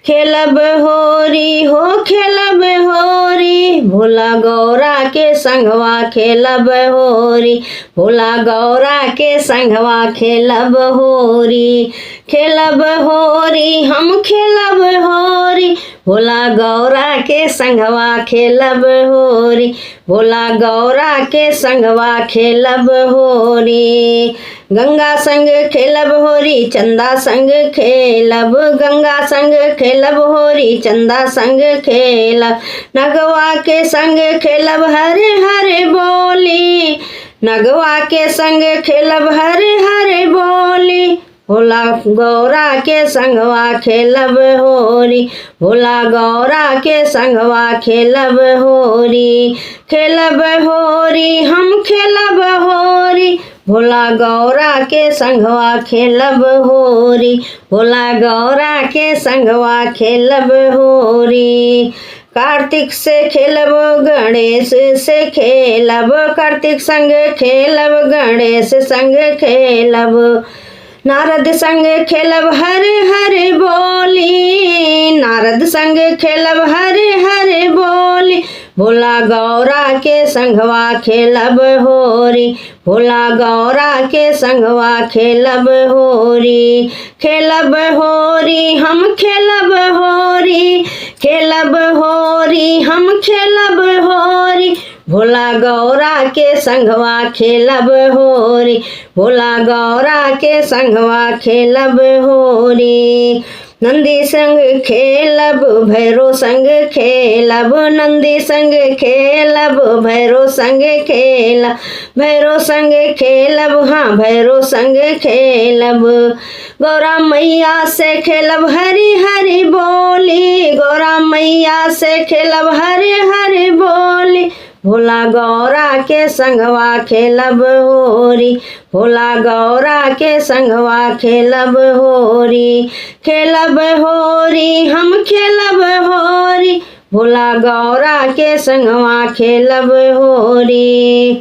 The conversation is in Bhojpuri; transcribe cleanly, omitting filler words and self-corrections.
खेलब होरी हो खेलब होरी, भोला गौरा के संगवा खेलब होरी, भोला गौरा के संगवा खेलब होरी। खेलब होरी हम खेलब होरी, भोला गौरा के संगवा खेलब होरी, भोला गौरा के संगवा खेलब होरी। गंगा संग खेलब होरी चंदा संग खेलब, गंगा संग खेलब होरी चंदा संग खेलब, नगवा के संग खेलब हरे हरे बोली, नगवा के संग खेलब हरे हरे बोली, भोला गौरा के संगवा खेलब होरी, भोला गौरा के संगवा खेलब होरी। खेलब होरी हम खेलब होरी, भोला गौरा के संगवा खेलब होरी, भोला गौरा के संगवा खेलब होरी। कार्तिक से खेलब गणेश से खेलब, कार्तिक संग खेलब गणेश संग खेलब, नारद संग खेलब हरे हरे बोली, नारद संग खेलब हरे हरे बोली, भोला गौरा के संगवा खेलब होरी, भोला गौरा के संगवा खेलब होरी। खेलब होरी हम खेलब होरी, खेलब होरी हम खेलब होरी, भोला गौरा के संगवा खेलब होरी, भोला गौरा के संगवा खेलब होरी। नंदी संग खेलब भैरो संग खेलब, नंदी संग खेलब भैरो संग खेलब, भैरो संग खेलब हाँ भैरो संग खेलब। गौरा मैया से खेलब हरी हरी बोली, गौरा मैया से खेलब हरी हरी बोली, भोला गौरा के संगवा खेलब होरी, भोला गौरा के संगवा खेलब होरी। खेलब होरी हम खेलब होरी, भोला गौरा के संगवा खेलब होरी।